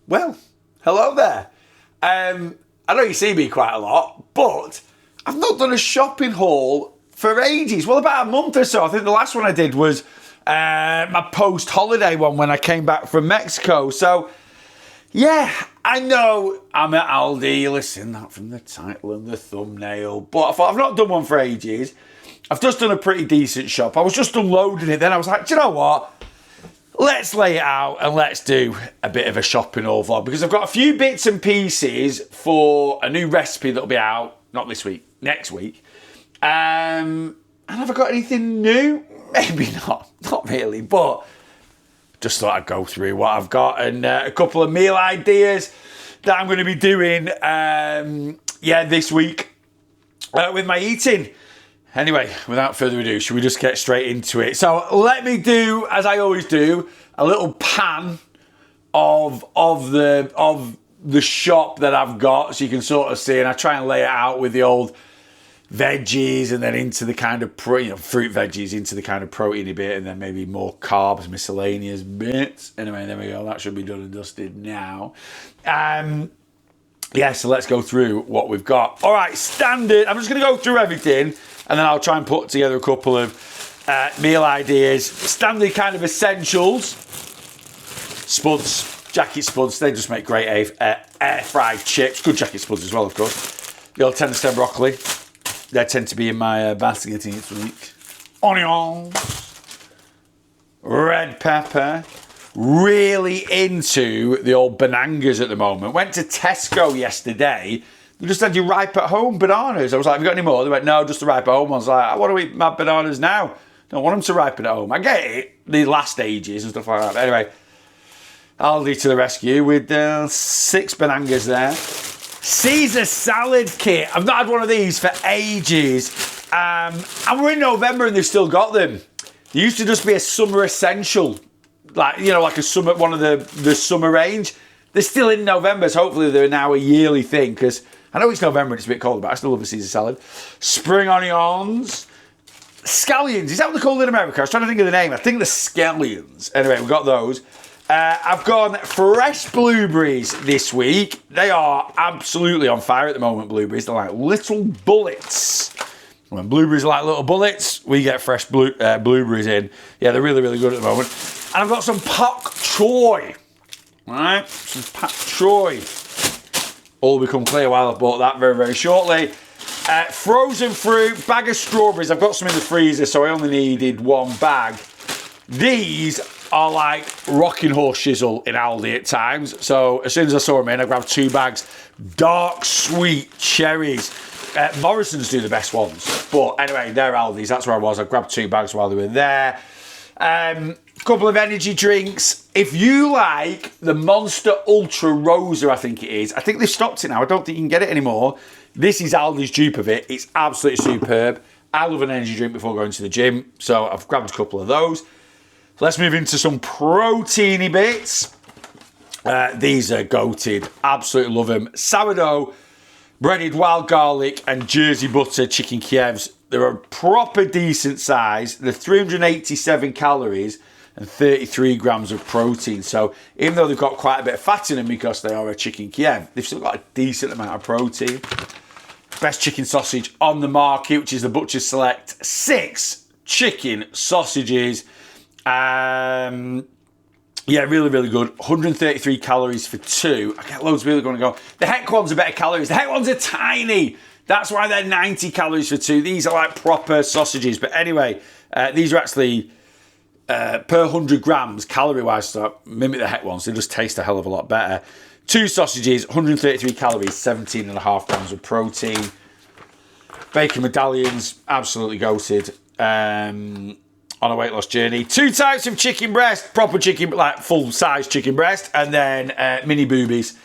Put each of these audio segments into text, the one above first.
Well, hello there. I know you see me quite a lot, but I've not done a shopping haul for ages. Well, about a month or so. I think the last one I did was my post-holiday one when I came back from Mexico. So, yeah, I know I'm at ALDI. Listen, that from the title and the thumbnail. But I thought I've not done one for ages. I've just done a pretty decent shop. I was just unloading it. Then I was like, do you know what? Let's lay it out and let's do a bit of a shopping haul vlog because I've got a few bits and pieces for a new recipe that'll be out, not this week, next week. And have I got anything new? Maybe not really, but just thought I'd go through what I've got and a couple of meal ideas that I'm going to be doing, this week with my eating. Anyway, without further ado, should we just get straight into it? So let me do, as I always do, a little pan of the shop that I've got, so you can sort of see. And I try and lay it out with the old veggies, and then into the kind of fruit veggies, into the kind of proteiny bit, and then maybe more carbs, miscellaneous bits. Anyway, there we go. That should be done and dusted now. So let's go through what we've got. All right, standard. I'm just going to go through everything, and then I'll try and put together a couple of meal ideas. Standard kind of essentials. Spuds, jacket spuds. They just make great air-fried chips. Good jacket spuds as well, of course. The old tender stem broccoli. They tend to be in my basket each week. Onions. Red pepper. Really into the old bananas at the moment. Went to Tesco yesterday. They just had you ripe at home bananas. I was like, have you got any more? They went, no, just the ripe at home ones. I was like, I want to eat my bananas now. Don't want them to ripen at home. I get it, the last stages and stuff like that. But anyway, Aldi to the rescue with 6 bananas there. Caesar salad kit. I've not had one of these for ages. And we're in November and they've still got them. They used to just be a summer essential. Like a summer, one of the summer range. They're still in November, so hopefully they're now a yearly thing, because I know it's November and it's a bit cold, but I still love a Caesar salad. Spring onions. Scallions, is that what they're called in America? I was trying to think of the name. I think they're scallions. Anyway, we've got those. I've gone fresh blueberries this week. They are absolutely on fire at the moment, blueberries. They're like little bullets. When blueberries are like little bullets, we get fresh blueberries in. Yeah, they're really, really good at the moment. And I've got some pak choy. All right, some pak choy. All become clear while I've bought that very, very shortly. Frozen fruit, bag of strawberries. I've got some in the freezer, so I only needed one bag. These are like rocking horse shizzle in Aldi at times. So as soon as I saw them in, I grabbed 2 bags. Dark sweet cherries. Morrison's do the best ones. But anyway, they're Aldi's. That's where I was. I grabbed 2 bags while they were there. Couple of energy drinks. If you like the Monster Ultra Rosa, I think it is. I think they've stopped it now. I don't think you can get it anymore. This is Aldi's dupe of it. It's absolutely superb. I love an energy drink before going to the gym, so I've grabbed a couple of those. Let's move into some proteiny bits. These are goated. Absolutely love them. Sourdough, breaded wild garlic, and Jersey butter chicken Kievs. They're a proper decent size. They're 387 calories and 33 grams of protein. So even though they've got quite a bit of fat in them because they are a chicken Kiev, they've still got a decent amount of protein. Best chicken sausage on the market, which is the Butcher's Select. 6 chicken sausages. Really, really good. 133 calories for 2. I get loads really going to go. The Heck ones are better calories. The Heck ones are tiny. That's why they're 90 calories for 2. These are like proper sausages. But anyway, these are actually per 100 grams calorie-wise. So mimic the Heck ones. They just taste a hell of a lot better. 2 sausages, 133 calories, 17.5 grams of protein. Bacon medallions, absolutely goated. On a weight loss journey. 2 types of chicken breast, proper chicken, like full-size chicken breast, and then mini boobies.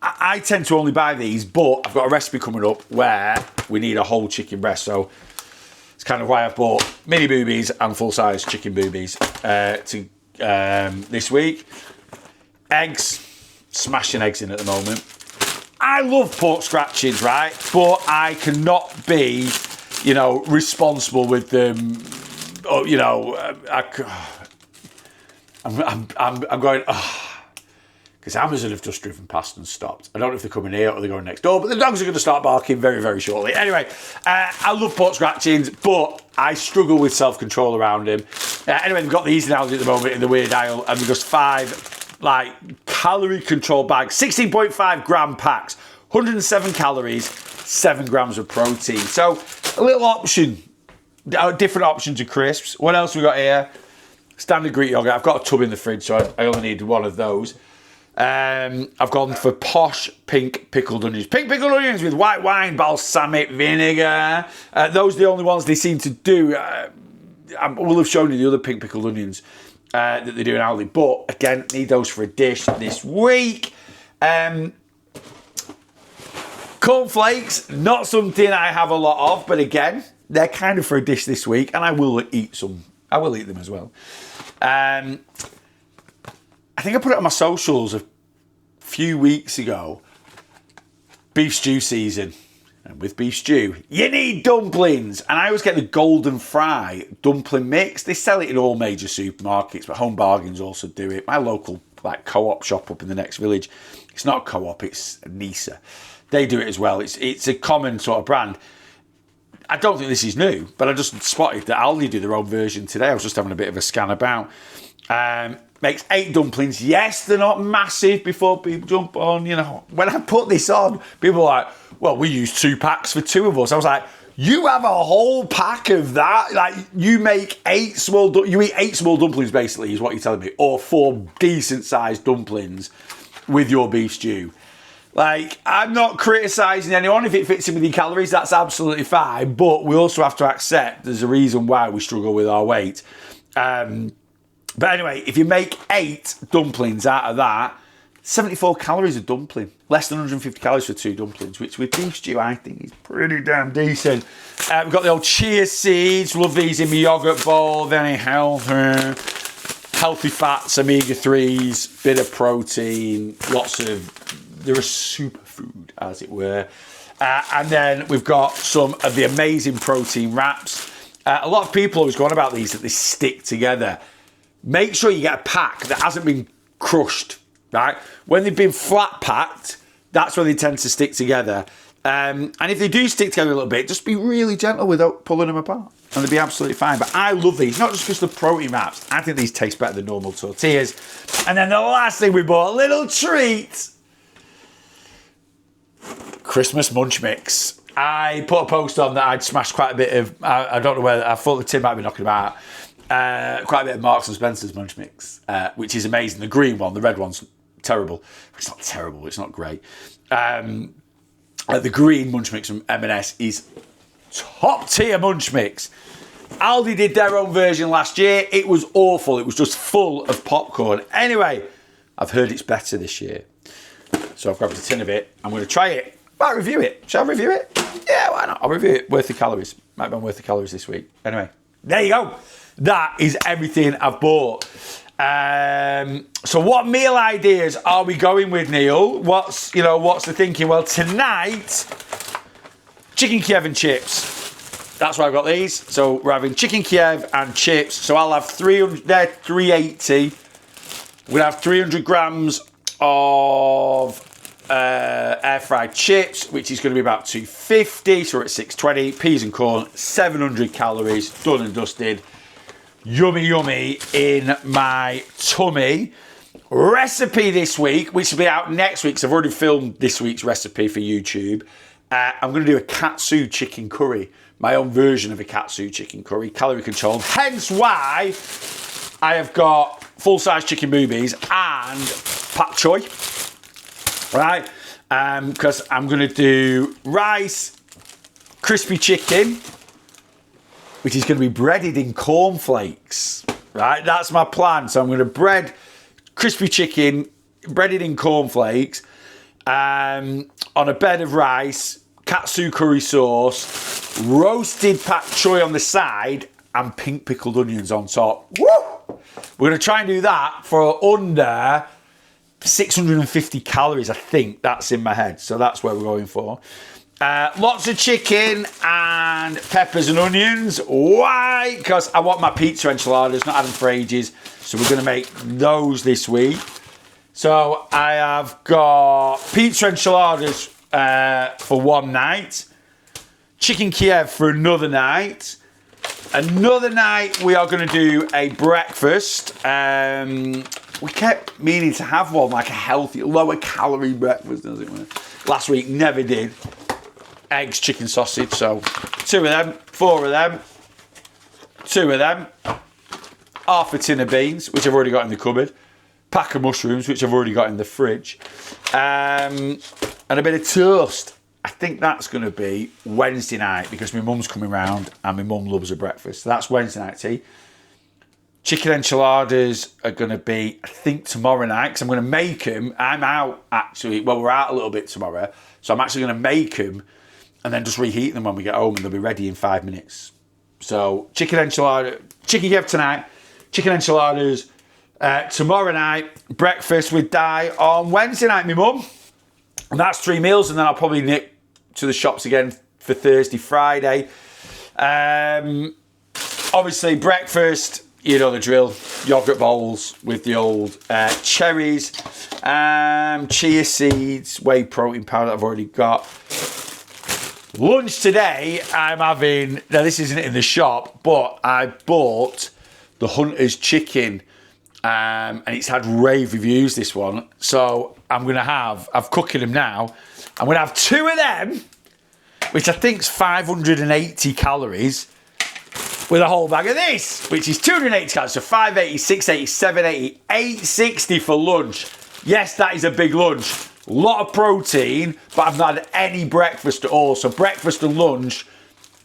I tend to only buy these, but I've got a recipe coming up where we need a whole chicken breast, so it's kind of why I've bought mini boobies and full-size chicken boobies this week. Eggs, smashing eggs in at the moment. I love pork scratchings, right? But I cannot be, responsible with them. I'm going, oh, because Amazon have just driven past and stopped. I don't know if they're coming here or they're going next door, but the dogs are going to start barking very, very shortly. Anyway, I love pork scratchings, but I struggle with self-control around him. Anyway, they've got these in Aldi at the moment in the weird aisle, and they're just 5 calorie control bags, 16.5 gram packs, 107 calories, 7 grams of protein. So a little option, different options of crisps. What else we got here? Standard Greek yogurt. I've got a tub in the fridge, so I only need one of those. I've gone for posh pink pickled onions. Pink pickled onions with white wine, balsamic vinegar. Those are the only ones they seem to do. I will have shown you the other pink pickled onions that they do in Aldi. But again, need those for a dish this week. Cornflakes, not something I have a lot of, but again, they're kind of for a dish this week, and I will eat some. I will eat them as well. I think I put it on my socials a few weeks ago. Beef stew season. And with beef stew, you need dumplings. And I always get the Golden Fry dumpling mix. They sell it in all major supermarkets, but Home Bargains also do it. My local co-op shop up in the next village. It's not a co-op, it's a Nisa. They do it as well. It's a common sort of brand. I don't think this is new, but I just spotted that Aldi do their own version today. I was just having a bit of a scan about. Makes 8 dumplings. Yes, they're not massive before people jump on, you know. When I put this on, people are like, well, we use 2 packs for 2 of us. I was like, you have a whole pack of that? Like, you make 8 small, you eat 8 small dumplings, basically, is what you're telling me. Or 4 decent-sized dumplings with your beef stew. Like, I'm not criticising anyone. If it fits in with your calories, that's absolutely fine. But we also have to accept there's a reason why we struggle with our weight. But anyway, if you make 8 dumplings out of that, 74 calories a dumpling. Less than 150 calories for 2 dumplings, which with beef stew, I think is pretty damn decent. We've got the old chia seeds. Love these in my yogurt bowl. Very healthy. Healthy fats, omega-3s, bit of protein, lots of... They're a superfood, as it were. And then we've got some of the amazing protein wraps. A lot of people always go on about these, that they stick together. Make sure you get a pack that hasn't been crushed, right? When they've been flat packed, that's when they tend to stick together. And if they do stick together a little bit, just be really gentle without pulling them apart. And they'll be absolutely fine. But I love these, not just because of the protein wraps. I think these taste better than normal tortillas. And then the last thing we bought, a little treat. Christmas munch mix. I put a post on that I'd smashed quite a bit of, I don't know whether, I thought the tin might be knocking about, quite a bit of Marks and Spencer's munch mix, which is amazing. The green one, the red one's terrible. It's not terrible, it's not great. The green munch mix from M&S is top tier munch mix. Aldi did their own version last year. It was awful. It was just full of popcorn. Anyway, I've heard it's better this year. So I've grabbed a tin of it. I'm going to try it. Might review it. Shall I review it? Yeah, why not? I'll review it. Worth the calories. Might be worth the calories this week. Anyway, there you go. That is everything I've bought. So what meal ideas are we going with, Neil? What's the thinking? Well, tonight, chicken Kiev and chips. That's why I've got these. So we're having chicken Kiev and chips. So I'll have 300, they're 380. We'll have 300 grams of air fried chips, which is going to be about 250. So we're at 620. Peas and corn, 700 calories, done and dusted. Yummy, yummy in my tummy. Recipe this week, which will be out next week, because I've already filmed this week's recipe for YouTube. I'm going to do a katsu chicken curry, my own version of a katsu chicken curry, calorie controlled. Hence why I have got full-size chicken boobies and pak choy, right? Because I'm going to do rice, crispy chicken, which is going to be breaded in cornflakes, right? That's my plan. So I'm going to bread crispy chicken, breaded in cornflakes, on a bed of rice, katsu curry sauce, roasted pak choy on the side, and pink pickled onions on top. Woo! We're going to try and do that for under 650 calories, I think. That's in my head. So that's where we're going for. Lots of chicken and peppers and onions. Why? Because I want my pizza enchiladas, not had them for ages. So we're going to make those this week. So I have got pizza enchiladas for one night. Chicken Kiev for another night. Another night we are going to do a breakfast. We kept meaning to have one, like a healthy, lower calorie breakfast, as it were. Last week, never did. Eggs, chicken, sausage. So 2 of them, 4 of them, 2 of them. Half a tin of beans, which I've already got in the cupboard. Pack of mushrooms, which I've already got in the fridge. And a bit of toast. I think that's going to be Wednesday night because my mum's coming round and my mum loves a breakfast. So that's Wednesday night tea. Chicken enchiladas are going to be, I think, tomorrow night because I'm going to make them. I'm out, actually. Well, we're out a little bit tomorrow. So I'm actually going to make them and then just reheat them when we get home and they'll be ready in 5 minutes. So chicken Kiev tonight, chicken enchiladas tomorrow night, breakfast with Di on Wednesday night, my mum. And that's 3 meals, and then I'll probably nip to the shops again for Thursday, Friday. Obviously, breakfast, you know the drill. Yogurt bowls with the old cherries, chia seeds, whey protein powder that I've already got. Lunch today, I'm having, now this isn't in the shop, but I bought the Hunter's chicken, and it's had rave reviews, this one. So I'm cooking them now. I'm going to have 2 of them, which I think is 580 calories, with a whole bag of this, which is 280 calories. So 580, 680, 780, 860 for lunch. Yes, that is a big lunch. A lot of protein, but I've not had any breakfast at all. So breakfast and lunch,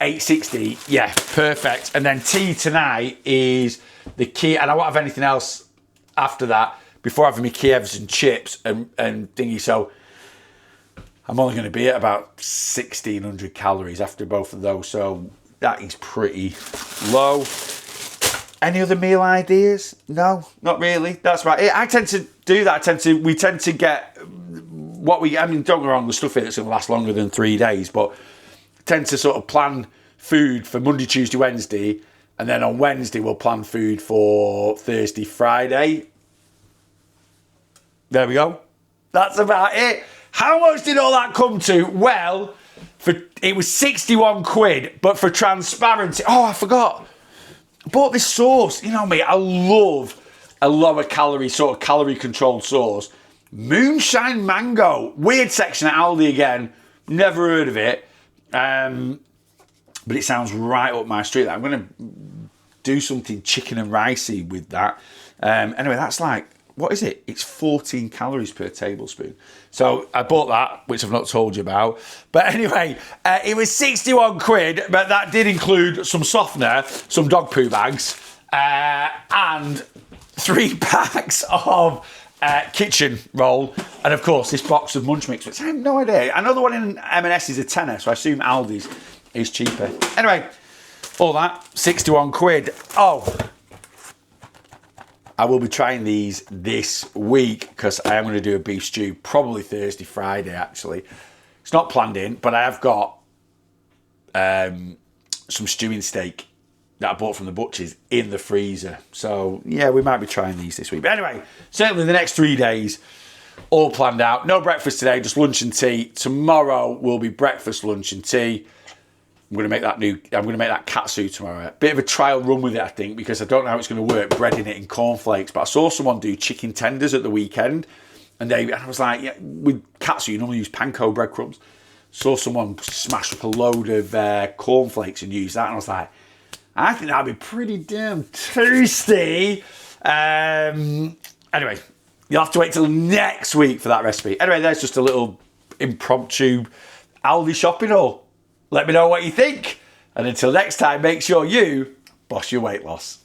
860. Yeah, perfect. And then tea tonight is the key, and I won't have anything else after that before having my Kievs and chips and thingy. So I'm only going to be at about 1,600 calories after both of those. So that is pretty low. Any other meal ideas? No, not really. That's about it. I tend to do that. We tend to get what we, I mean, don't get me wrong, the stuff that's going to last longer than 3 days, but tend to sort of plan food for Monday, Tuesday, Wednesday, and then on Wednesday we'll plan food for Thursday, Friday. There we go. That's about it. How much did all that come to? Well, it was 61 quid, but for transparency, oh, I forgot. I bought this sauce. You know me, I love a lower calorie, sort of calorie controlled sauce. Moonshine mango. Weird section at Aldi again. Never heard of it. But it sounds right up my street. I'm going to do something chicken and ricey with that. Anyway, that's like, what is it? It's 14 calories per tablespoon. So I bought that, which I've not told you about. But anyway, it was 61 quid, but that did include some softener, some dog poo bags, and 3 packs of kitchen roll, and of course this box of munch mix, which I have no idea. I know the one in M&S is a tenner, so I assume Aldi's is cheaper. Anyway, all that, 61 quid. Oh, I will be trying these this week because I am going to do a beef stew, probably Thursday, Friday actually. It's not planned in, but I have got some stewing steak that I bought from the butcher's in the freezer. So yeah, we might be trying these this week. But anyway, certainly the next 3 days, all planned out. No breakfast today, just lunch and tea. Tomorrow will be breakfast, lunch and tea. I'm going to make that katsu tomorrow. Bit of a trial run with it, I think, because I don't know how it's going to work, breading it in cornflakes. But I saw someone do chicken tenders at the weekend, and I was like, yeah, with katsu, you normally use panko breadcrumbs. Saw someone smash up a load of cornflakes and use that, and I was like, I think that'd be pretty damn tasty. Anyway, you'll have to wait till next week for that recipe. Anyway, there's just a little impromptu Aldi shopping haul. Let me know what you think. And until next time, make sure you boss your weight loss.